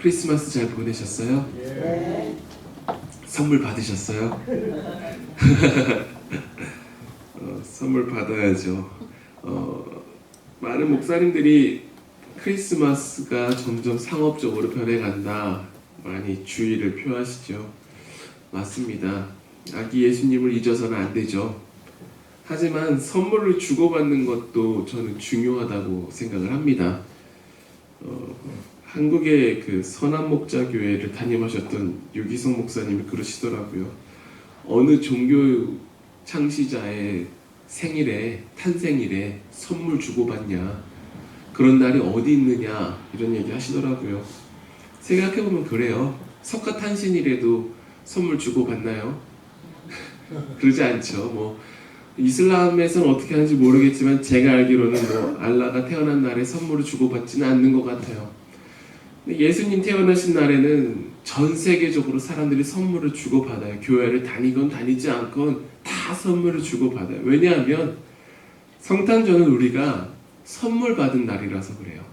크리스마스 잘 보내셨어요? 네. 선물 받으셨어요? 선물 받아야죠. 많은 목사님들이 크리스마스가 점점 상업적으로 변해간다 많이 주의를 표하시죠. 맞습니다. 아기 예수님을 잊어서는 안 되죠. 하지만 선물을 주고받는 것도 저는 중요하다고 생각을 합니다. 한국의 그 선한목자교회를 담임하셨던 유기성 목사님이 그러시더라고요. 어느 종교 창시자의 생일에, 탄생일에 선물 주고받냐, 그런 날이 어디 있느냐, 이런 얘기 하시더라고요. 생각해보면 그래요. 석가탄신일에도 선물 주고받나요? 그러지 않죠. 뭐 이슬람에서는 어떻게 하는지 모르겠지만 제가 알기로는 뭐 알라가 태어난 날에 선물을 주고받지는 않는 것 같아요. 근데 예수님 태어나신 날에는 전 세계적으로 사람들이 선물을 주고받아요. 교회를 다니건 다니지 않건 다 선물을 주고받아요. 왜냐하면 성탄절은 우리가 선물 받은 날이라서 그래요.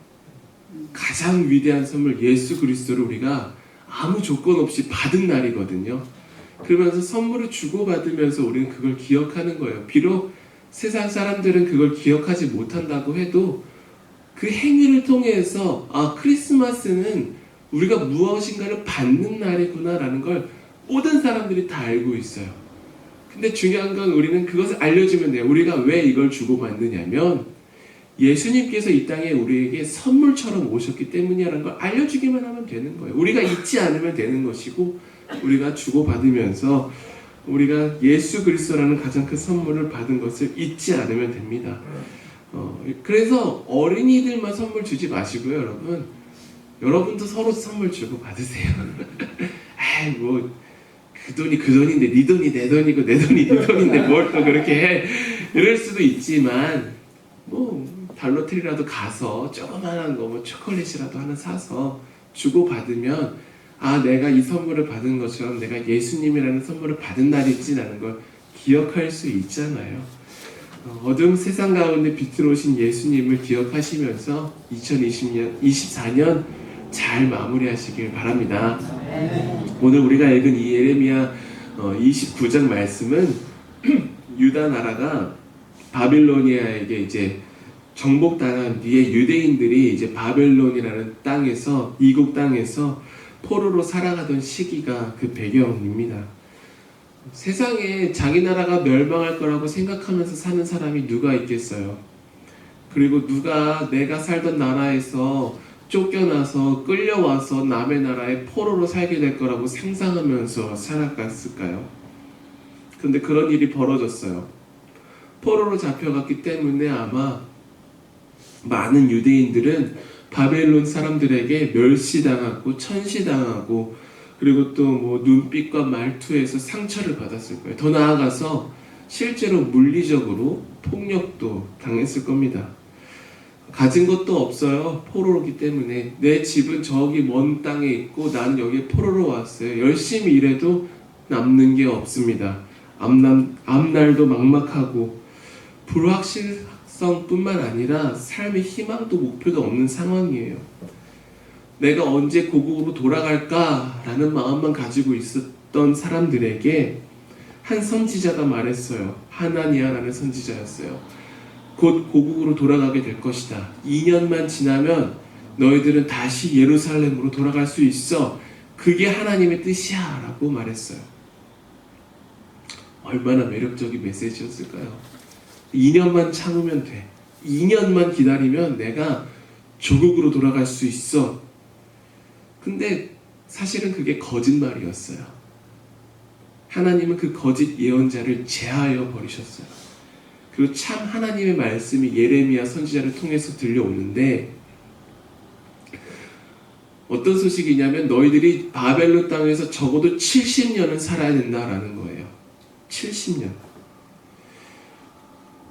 가장 위대한 선물 예수 그리스도를 우리가 아무 조건 없이 받은 날이거든요. 그러면서 선물을 주고받으면서 우리는 그걸 기억하는 거예요. 비록 세상 사람들은 그걸 기억하지 못한다고 해도 그 행위를 통해서 크리스마스는 우리가 무엇인가를 받는 날이구나 라는 걸 모든 사람들이 다 알고 있어요. 근데 중요한 건 우리는 그것을 알려주면 돼요. 우리가 왜 이걸 주고받느냐면 예수님께서 이 땅에 우리에게 선물처럼 오셨기 때문이라는 걸 알려주기만 하면 되는 거예요. 우리가 잊지 않으면 되는 것이고 우리가 주고받으면서 우리가 예수 그리스도라는 가장 큰 선물을 받은 것을 잊지 않으면 됩니다. 그래서 어린이들만 선물 주지 마시고요, 여러분. 여러분도 서로 선물 주고 받으세요. 아이 뭐 그 돈이 그 돈인데 네 돈이 내 돈이고 내 돈이 네 돈인데 뭘 또 그렇게 해. 이럴 수도 있지만 뭐 달러트리라도 가서 조그만한 거 뭐 초콜릿이라도 하나 사서 주고 받으면 내가 이 선물을 받은 것처럼 내가 예수님이라는 선물을 받은 날이지라는 걸 기억할 수 있잖아요. 어두운 세상 가운데 빛으로 오신 예수님을 기억하시면서 2024년 잘 마무리하시길 바랍니다. 오늘 우리가 읽은 이 예레미야 29장 말씀은 유다 나라가 바빌로니아에게 이제 정복당한 뒤에 유대인들이 이제 바벨론이라는 땅에서 이국 땅에서 포로로 살아가던 시기가 그 배경입니다. 세상에 자기 나라가 멸망할 거라고 생각하면서 사는 사람이 누가 있겠어요? 그리고 누가 내가 살던 나라에서 쫓겨나서 끌려와서 남의 나라에 포로로 살게 될 거라고 상상하면서 살아갔을까요? 근데 그런 일이 벌어졌어요. 포로로 잡혀갔기 때문에 아마 많은 유대인들은 바벨론 사람들에게 멸시당하고 천시당하고 그리고 또 뭐 눈빛과 말투에서 상처를 받았을 거예요. 더 나아가서 실제로 물리적으로 폭력도 당했을 겁니다. 가진 것도 없어요. 포로로기 때문에. 내 집은 저기 먼 땅에 있고 나는 여기에 포로로 왔어요. 열심히 일해도 남는 게 없습니다. 앞날도 막막하고 불확실성뿐만 아니라 삶의 희망도 목표도 없는 상황이에요. 내가 언제 고국으로 돌아갈까라는 마음만 가지고 있었던 사람들에게 한 선지자가 말했어요. 하나니아라는 선지자였어요. 곧 고국으로 돌아가게 될 것이다. 2년만 지나면 너희들은 다시 예루살렘으로 돌아갈 수 있어. 그게 하나님의 뜻이야 라고 말했어요. 얼마나 매력적인 메시지였을까요? 2년만 참으면 돼. 2년만 기다리면 내가 조국으로 돌아갈 수 있어. 근데 사실은 그게 거짓말이었어요. 하나님은 그 거짓 예언자를 제하여 버리셨어요. 그리고 참 하나님의 말씀이 예레미야 선지자를 통해서 들려오는데 어떤 소식이냐면 너희들이 바벨론 땅에서 적어도 70년은 살아야 된다라는 거예요. 70년.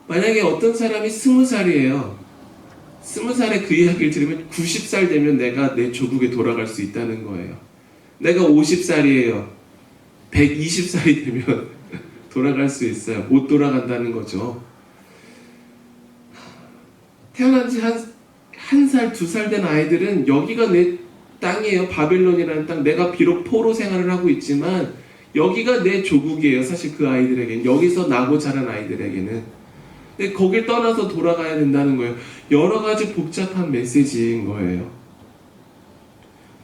만약에 어떤 사람이 20살이에요. 20살에 그 이야기를 들으면 90살 되면 내가 내 조국에 돌아갈 수 있다는 거예요. 내가 50살이에요. 120살이 되면 돌아갈 수 있어요. 못 돌아간다는 거죠. 태어난 지 한 살, 2살 된 아이들은 여기가 내 땅이에요. 바벨론이라는 땅. 내가 비록 포로 생활을 하고 있지만 여기가 내 조국이에요. 사실 그 아이들에게는. 여기서 나고 자란 아이들에게는. 근데 거길 떠나서 돌아가야 된다는 거예요. 여러 가지 복잡한 메시지인 거예요.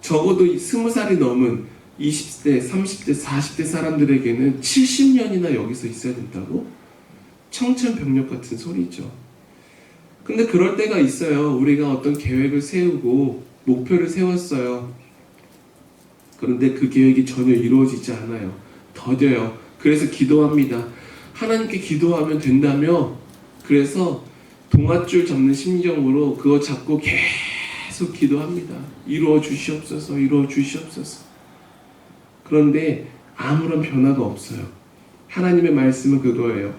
적어도 20살이 넘은 20대, 30대, 40대 사람들에게는 70년이나 여기서 있어야 된다고? 청천벽력 같은 소리죠. 근데 그럴 때가 있어요. 우리가 어떤 계획을 세우고 목표를 세웠어요. 그런데 그 계획이 전혀 이루어지지 않아요. 더뎌요. 그래서 기도합니다. 하나님께 기도하면 된다며. 그래서 동아줄 잡는 심정으로 그거 잡고 계속 기도합니다. 이루어 주시옵소서, 이루어 주시옵소서. 그런데 아무런 변화가 없어요. 하나님의 말씀은 그거예요.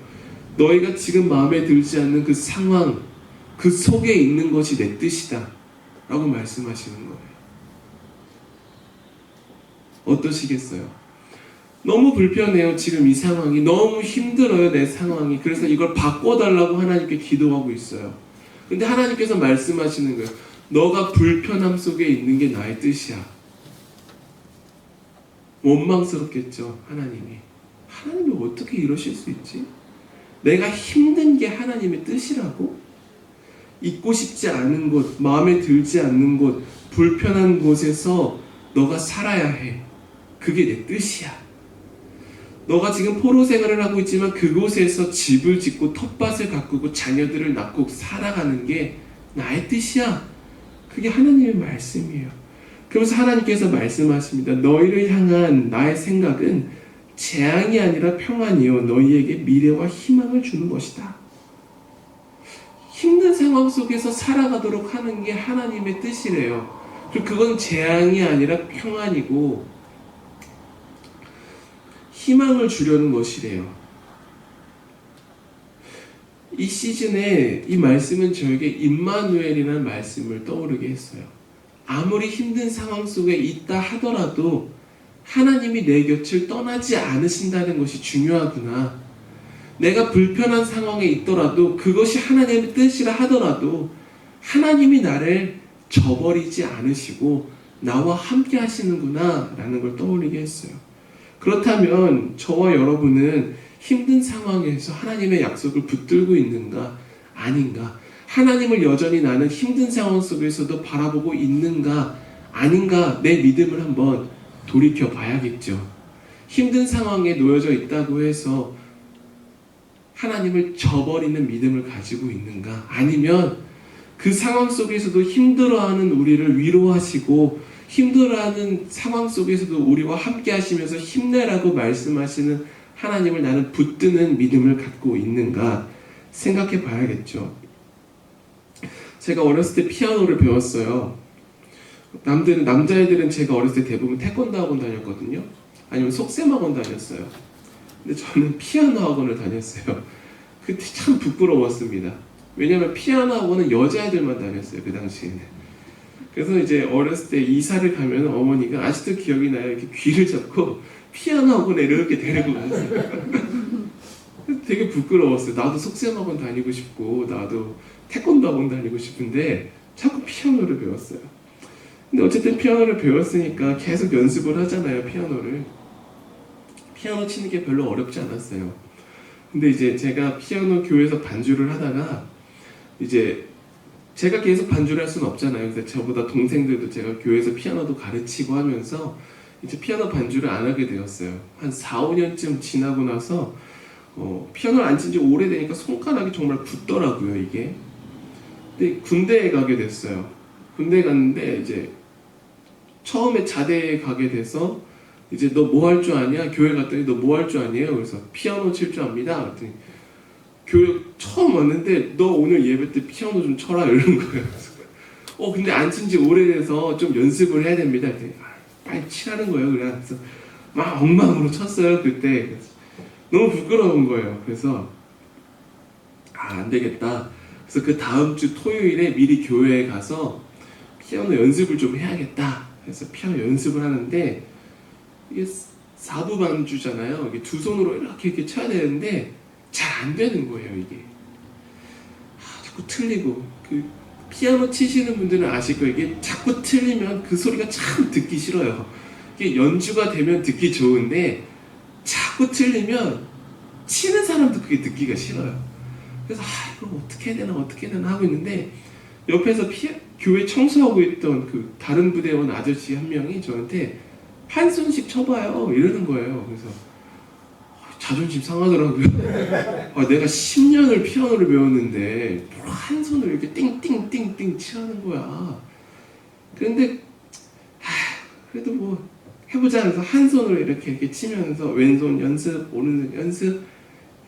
너희가 지금 마음에 들지 않는 그 상황, 그 속에 있는 것이 내 뜻이다 라고 말씀하시는 거예요. 어떠시겠어요? 너무 불편해요. 지금 이 상황이 너무 힘들어요. 내 상황이. 그래서 이걸 바꿔달라고 하나님께 기도하고 있어요. 근데 하나님께서 말씀하시는 거예요. 너가 불편함 속에 있는 게 나의 뜻이야. 원망스럽겠죠. 하나님이 어떻게 이러실 수 있지? 내가 힘든 게 하나님의 뜻이라고? 있고 싶지 않은 곳, 마음에 들지 않는 곳, 불편한 곳에서 너가 살아야 해. 그게 내 뜻이야. 너가 지금 포로 생활을 하고 있지만 그곳에서 집을 짓고 텃밭을 가꾸고 자녀들을 낳고 살아가는 게 나의 뜻이야. 그게 하나님의 말씀이에요. 그러면서 하나님께서 말씀하십니다. 너희를 향한 나의 생각은 재앙이 아니라 평안이요 너희에게 미래와 희망을 주는 것이다. 힘든 상황 속에서 살아가도록 하는 게 하나님의 뜻이래요. 그리고 그건 재앙이 아니라 평안이고 희망을 주려는 것이래요. 이 시즌에 이 말씀은 저에게 임마누엘이라는 말씀을 떠오르게 했어요. 아무리 힘든 상황 속에 있다 하더라도 하나님이 내 곁을 떠나지 않으신다는 것이 중요하구나. 내가 불편한 상황에 있더라도 그것이 하나님의 뜻이라 하더라도 하나님이 나를 저버리지 않으시고 나와 함께 하시는구나 라는 걸 떠올리게 했어요. 그렇다면 저와 여러분은 힘든 상황에서 하나님의 약속을 붙들고 있는가 아닌가? 하나님을 여전히 나는 힘든 상황 속에서도 바라보고 있는가 아닌가? 내 믿음을 한번 돌이켜 봐야겠죠. 힘든 상황에 놓여져 있다고 해서 하나님을 저버리는 믿음을 가지고 있는가? 아니면 그 상황 속에서도 힘들어하는 우리를 위로하시고 힘들어하는 상황 속에서도 우리와 함께 하시면서 힘내라고 말씀하시는 하나님을 나는 붙드는 믿음을 갖고 있는가 생각해 봐야겠죠. 제가 어렸을 때 피아노를 배웠어요. 남자애들은 제가 어렸을 때 대부분 태권도 학원 다녔거든요. 아니면 속셈 학원 다녔어요. 근데 저는 피아노 학원을 다녔어요. 그때 참 부끄러웠습니다. 왜냐면 피아노 학원은 여자애들만 다녔어요. 그 당시에는. 그래서 이제 어렸을 때 이사를 가면 어머니가 아직도 기억이 나요. 이렇게 귀를 잡고 피아노 학원에 이렇게 데리고 갔어요. 되게 부끄러웠어요. 나도 속셈 학원 다니고 싶고 나도 태권도 학원 다니고 싶은데 자꾸 피아노를 배웠어요. 근데 어쨌든 피아노를 배웠으니까 계속 연습을 하잖아요. 피아노 치는 게 별로 어렵지 않았어요. 근데 이제 제가 피아노 교회에서 반주를 하다가 이제 제가 계속 반주를 할 수는 없잖아요. 그래서 저보다 동생들도 제가 교회에서 피아노도 가르치고 하면서 이제 피아노 반주를 안 하게 되었어요. 한 4, 5년쯤 지나고 나서 피아노를 안 친 지 오래되니까 손가락이 정말 붓더라고요, 이게. 근데 군대에 가게 됐어요. 군대 갔는데 이제 처음에 자대에 가게 돼서 이제 너 뭐 할 줄 아냐? 교회 갔더니 너 뭐 할 줄 아니에요? 그래서 피아노 칠 줄 압니다. 그랬더니 교회 처음 왔는데 너 오늘 예배 때 피아노 좀 쳐라 이러는 거예요. 근데 안 친 지 오래돼서 좀 연습을 해야 됩니다. 그랬더니 빨리 치라는 거예요. 그래서 막 엉망으로 쳤어요. 그때 너무 부끄러운 거예요. 그래서 안 되겠다. 그래서 그 다음 주 토요일에 미리 교회에 가서 피아노 연습을 좀 해야겠다. 그래서 피아노 연습을 하는데 이게 4부 반주잖아요. 이게 두 손으로 이렇게 쳐야 되는데 잘 안 되는 거예요, 이게. 자꾸 틀리고 피아노 치시는 분들은 아실 거예요. 이게 자꾸 틀리면 그 소리가 참 듣기 싫어요. 이게 연주가 되면 듣기 좋은데 자꾸 틀리면 치는 사람도 그게 듣기가 싫어요. 그래서 이거 어떻게 해야 되나 하고 있는데 옆에서 교회 청소하고 있던 그 다른 부대원 아저씨 한 명이 저한테 한 손씩 쳐봐요 이러는 거예요. 그래서 자존심 상하더라고요. 내가 10년을 피아노를 배웠는데 뭘 한 손으로 이렇게 띵띵띵띵 치라는 거야. 그런데 그래도 뭐 해보자 해서 한 손으로 이렇게 치면서 왼손 연습, 오른손 연습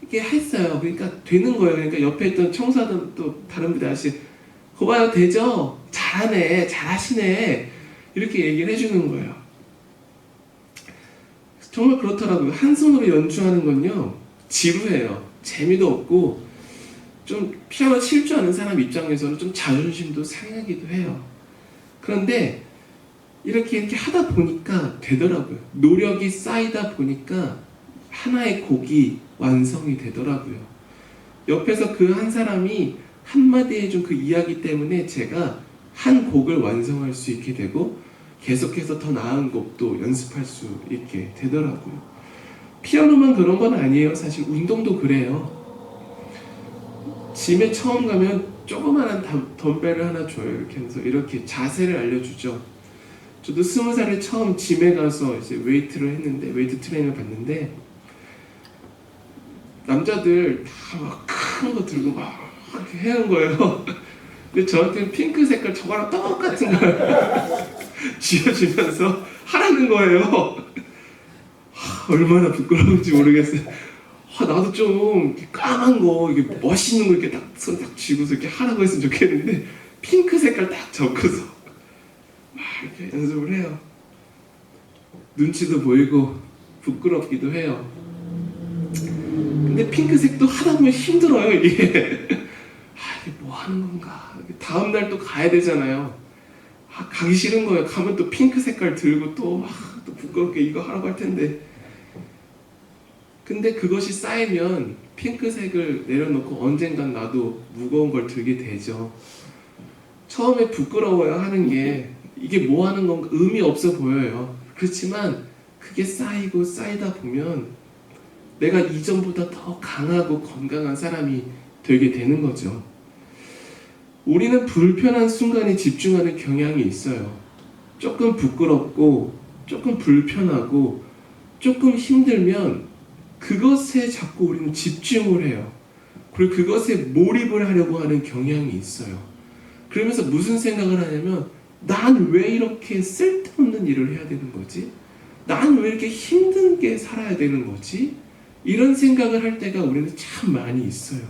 이렇게 했어요. 그러니까 되는 거예요. 그러니까 옆에 있던 청소하던 또 다른 부대 아저씨 거 봐요, 되죠? 잘하네, 잘하시네 이렇게 얘기를 해주는 거예요. 정말 그렇더라고요. 한 손으로 연주하는 건요 지루해요. 재미도 없고 좀 피아노 칠 줄 아는 사람 입장에서는 좀 자존심도 상하기도 해요. 그런데 이렇게 하다 보니까 되더라고요. 노력이 쌓이다 보니까 하나의 곡이 완성이 되더라고요. 옆에서 그 한 사람이 한마디 해준 그 이야기 때문에 제가 한 곡을 완성할 수 있게 되고 계속해서 더 나은 곡도 연습할 수 있게 되더라고요. 피아노만 그런 건 아니에요. 사실 운동도 그래요. 짐에 처음 가면 조그마한 덤벨을 하나 줘요. 이렇게 하면서 이렇게 자세를 알려주죠. 저도 20살에 처음 짐에 가서 이제 웨이트 트레이닝을 받는데 남자들 다 막 큰 거 들고 막 이렇게 해온 거예요. 근데 저한테는 핑크 색깔 저거랑 똑같은 걸 쥐어주면서 하라는 거예요. 얼마나 부끄러운지 모르겠어요. 나도 좀 까만 거, 이게 멋있는 거 이렇게 손 딱 쥐고서 이렇게 하라고 했으면 좋겠는데 핑크 색깔 딱 적고서 막 이렇게 연습을 해요. 눈치도 보이고 부끄럽기도 해요. 근데 핑크색도 하다 보면 힘들어요, 이게. 이게 뭐 하는 건가. 다음날 또 가야 되잖아요. 가기 싫은 거예요. 가면 또 핑크 색깔 들고 또 부끄럽게 이거 하라고 할 텐데. 근데 그것이 쌓이면 핑크색을 내려놓고 언젠간 나도 무거운 걸 들게 되죠. 처음에 부끄러워야 하는 게 이게 뭐 하는 건가 의미 없어 보여요. 그렇지만 그게 쌓이다 보면 내가 이전보다 더 강하고 건강한 사람이 되게 되는 거죠. 우리는 불편한 순간에 집중하는 경향이 있어요. 조금 부끄럽고 조금 불편하고 조금 힘들면 그것에 자꾸 우리는 집중을 해요. 그리고 그것에 몰입을 하려고 하는 경향이 있어요. 그러면서 무슨 생각을 하냐면 난 왜 이렇게 쓸데없는 일을 해야 되는 거지? 난 왜 이렇게 힘든 게 살아야 되는 거지? 이런 생각을 할 때가 우리는 참 많이 있어요.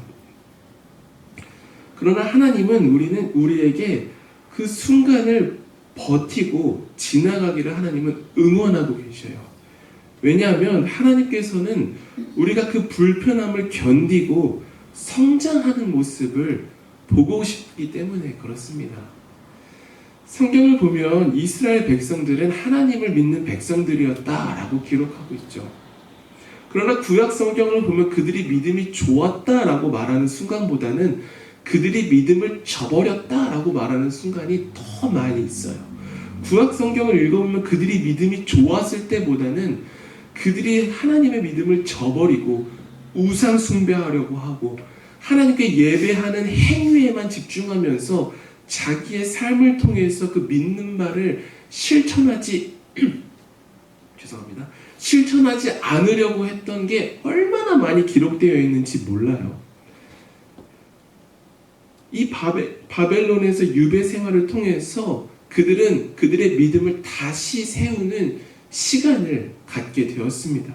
그러나 하나님은 우리에게 그 순간을 버티고 지나가기를 하나님은 응원하고 계셔요. 왜냐하면 하나님께서는 우리가 그 불편함을 견디고 성장하는 모습을 보고 싶기 때문에 그렇습니다. 성경을 보면 이스라엘 백성들은 하나님을 믿는 백성들이었다라고 기록하고 있죠. 그러나 구약 성경을 보면 그들이 믿음이 좋았다라고 말하는 순간보다는 그들이 믿음을 저버렸다라고 말하는 순간이 더 많이 있어요. 구약 성경을 읽어보면 그들이 믿음이 좋았을 때보다는 그들이 하나님의 믿음을 저버리고 우상 숭배하려고 하고 하나님께 예배하는 행위에만 집중하면서 자기의 삶을 통해서 그 믿는 바를 실천하지 않으려고 했던 게 얼마나 많이 기록되어 있는지 몰라요. 이 바벨론에서 유배 생활을 통해서 그들은 그들의 믿음을 다시 세우는 시간을 갖게 되었습니다.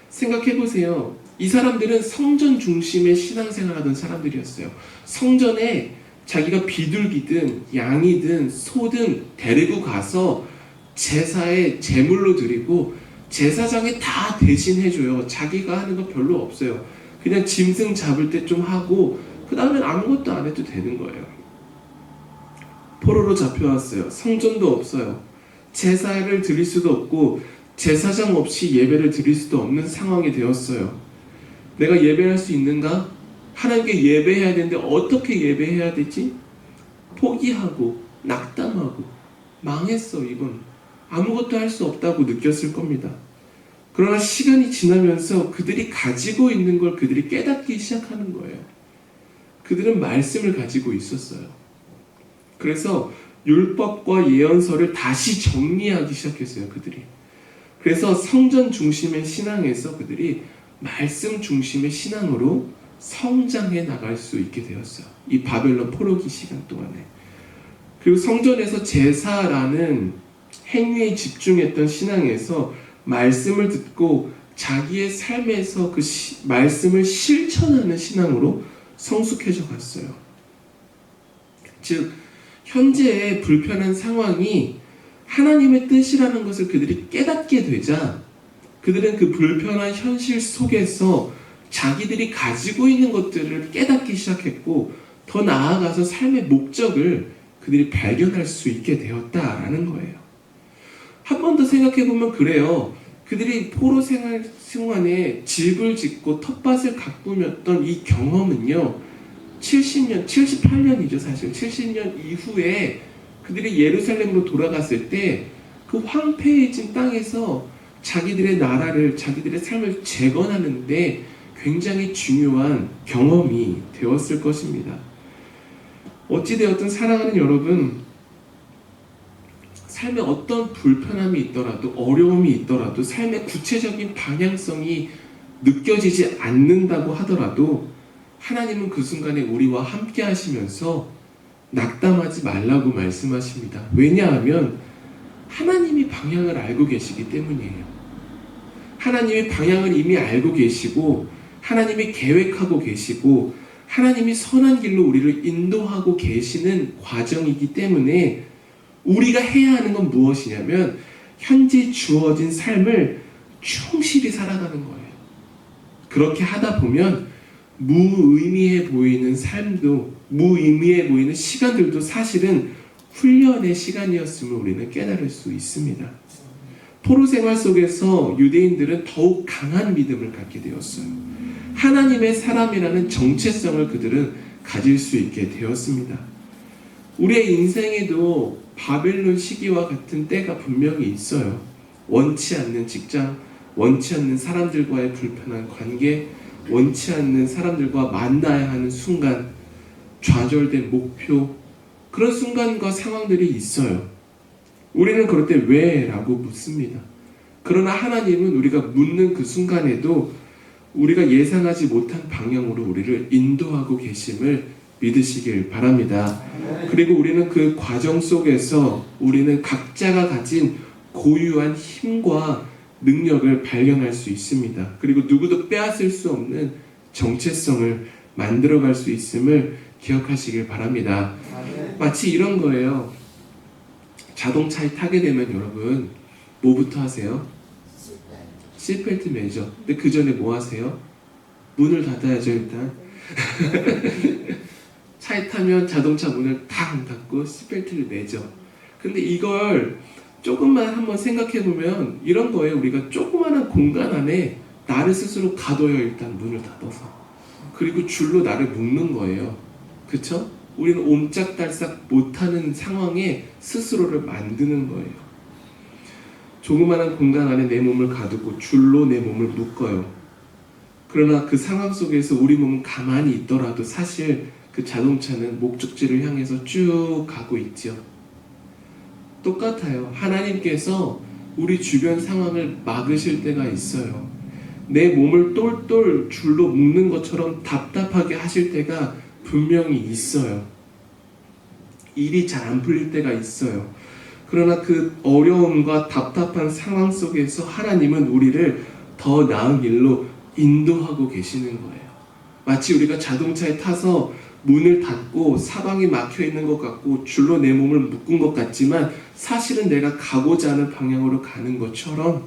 생각해보세요. 이 사람들은 성전 중심의 신앙생활 하던 사람들이었어요. 성전에 자기가 비둘기든 양이든 소든 데리고 가서 제사에 제물로 드리고 제사장이 다 대신해줘요. 자기가 하는 거 별로 없어요. 그냥 짐승 잡을 때 좀 하고 그 다음엔 아무것도 안 해도 되는 거예요. 포로로 잡혀왔어요. 성전도 없어요. 제사를 드릴 수도 없고 제사장 없이 예배를 드릴 수도 없는 상황이 되었어요. 내가 예배할 수 있는가? 하나님께 예배해야 되는데 어떻게 예배해야 되지? 포기하고 낙담하고 망했어, 이건 아무것도 할 수 없다고 느꼈을 겁니다. 그러나 시간이 지나면서 그들이 가지고 있는 걸 그들이 깨닫기 시작하는 거예요. 그들은 말씀을 가지고 있었어요. 그래서 율법과 예언서를 다시 정리하기 시작했어요, 그들이. 그래서 성전 중심의 신앙에서 그들이 말씀 중심의 신앙으로 성장해 나갈 수 있게 되었어요. 이 바벨론 포로기 시간 동안에. 그리고 성전에서 제사라는 행위에 집중했던 신앙에서 말씀을 듣고 자기의 삶에서 그 말씀을 실천하는 신앙으로 성숙해져 갔어요. 즉 현재의 불편한 상황이 하나님의 뜻이라는 것을 그들이 깨닫게 되자 그들은 그 불편한 현실 속에서 자기들이 가지고 있는 것들을 깨닫기 시작했고 더 나아가서 삶의 목적을 그들이 발견할 수 있게 되었다라는 거예요. 한 번 더 생각해보면 그래요. 그들이 포로 생활 동안에 집을 짓고 텃밭을 가꾸었던 이 경험은요, 70년, 78년이죠 사실. 70년 이후에 그들이 예루살렘으로 돌아갔을 때 그 황폐해진 땅에서 자기들의 나라를, 자기들의 삶을 재건하는데 굉장히 중요한 경험이 되었을 것입니다. 어찌되었든 사랑하는 여러분, 삶에 어떤 불편함이 있더라도 어려움이 있더라도 삶의 구체적인 방향성이 느껴지지 않는다고 하더라도 하나님은 그 순간에 우리와 함께 하시면서 낙담하지 말라고 말씀하십니다. 왜냐하면 하나님이 방향을 알고 계시기 때문이에요. 하나님이 방향을 이미 알고 계시고 하나님이 계획하고 계시고 하나님이 선한 길로 우리를 인도하고 계시는 과정이기 때문에 우리가 해야 하는 건 무엇이냐면 현재 주어진 삶을 충실히 살아가는 거예요. 그렇게 하다 보면 무의미해 보이는 삶도, 무의미해 보이는 시간들도 사실은 훈련의 시간이었음을 우리는 깨달을 수 있습니다. 포로 생활 속에서 유대인들은 더욱 강한 믿음을 갖게 되었어요. 하나님의 사람이라는 정체성을 그들은 가질 수 있게 되었습니다. 우리의 인생에도 바벨론 시기와 같은 때가 분명히 있어요. 원치 않는 직장, 원치 않는 사람들과의 불편한 관계, 원치 않는 사람들과 만나야 하는 순간, 좌절된 목표, 그런 순간과 상황들이 있어요. 우리는 그럴 때 왜? 라고 묻습니다. 그러나 하나님은 우리가 묻는 그 순간에도 우리가 예상하지 못한 방향으로 우리를 인도하고 계심을 믿으시길 바랍니다. 그리고 우리는 그 과정 속에서 우리는 각자가 가진 고유한 힘과 능력을 발견할 수 있습니다. 그리고 누구도 빼앗을 수 없는 정체성을 만들어갈 수 있음을 기억하시길 바랍니다. 마치 이런 거예요. 자동차에 타게 되면 여러분 뭐부터 하세요? 시트벨트 매죠. 근데 그 전에 뭐 하세요? 문을 닫아야죠 일단. 차에 타면 자동차 문을 탁 닫고 시트벨트를 매죠. 근데 이걸 조금만 한번 생각해보면 이런 거예요. 우리가 조그마한 공간 안에 나를 스스로 가둬요. 일단 문을 닫아서. 그리고 줄로 나를 묶는 거예요. 그쵸? 우리는 옴짝달싹 못하는 상황에 스스로를 만드는 거예요. 조그마한 공간 안에 내 몸을 가두고 줄로 내 몸을 묶어요. 그러나 그 상황 속에서 우리 몸은 가만히 있더라도 사실 그 자동차는 목적지를 향해서 쭉 가고 있죠. 똑같아요. 하나님께서 우리 주변 상황을 막으실 때가 있어요. 내 몸을 똘똘 줄로 묶는 것처럼 답답하게 하실 때가 분명히 있어요. 일이 잘 안 풀릴 때가 있어요. 그러나 그 어려움과 답답한 상황 속에서 하나님은 우리를 더 나은 길로 인도하고 계시는 거예요. 마치 우리가 자동차에 타서 문을 닫고 사방이 막혀 있는 것 같고 줄로 내 몸을 묶은 것 같지만 사실은 내가 가고자 하는 방향으로 가는 것처럼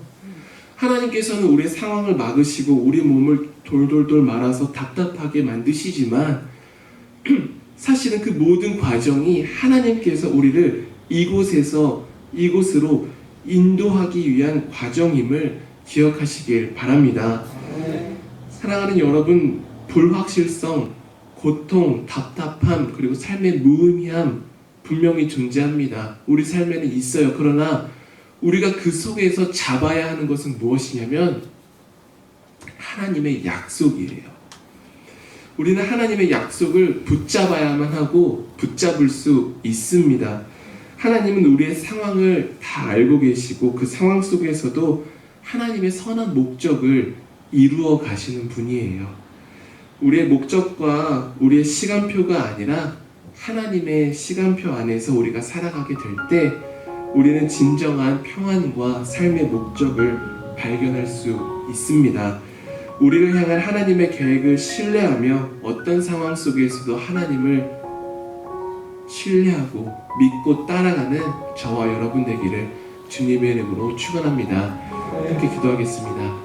하나님께서는 우리의 상황을 막으시고 우리 몸을 돌돌돌 말아서 답답하게 만드시지만 사실은 그 모든 과정이 하나님께서 우리를 이곳에서 이곳으로 인도하기 위한 과정임을 기억하시길 바랍니다. 사랑하는 여러분, 불확실성, 고통, 답답함, 그리고 삶의 무의미함, 분명히 존재합니다. 우리 삶에는 있어요. 그러나 우리가 그 속에서 잡아야 하는 것은 무엇이냐면 하나님의 약속이에요. 우리는 하나님의 약속을 붙잡아야만 하고 붙잡을 수 있습니다. 하나님은 우리의 상황을 다 알고 계시고 그 상황 속에서도 하나님의 선한 목적을 이루어 가시는 분이에요. 우리의 목적과 우리의 시간표가 아니라 하나님의 시간표 안에서 우리가 살아가게 될 때 우리는 진정한 평안과 삶의 목적을 발견할 수 있습니다. 우리를 향한 하나님의 계획을 신뢰하며 어떤 상황 속에서도 하나님을 신뢰하고 믿고 따라가는 저와 여러분 되기를 주님의 이름으로 축원합니다. 함께 기도하겠습니다.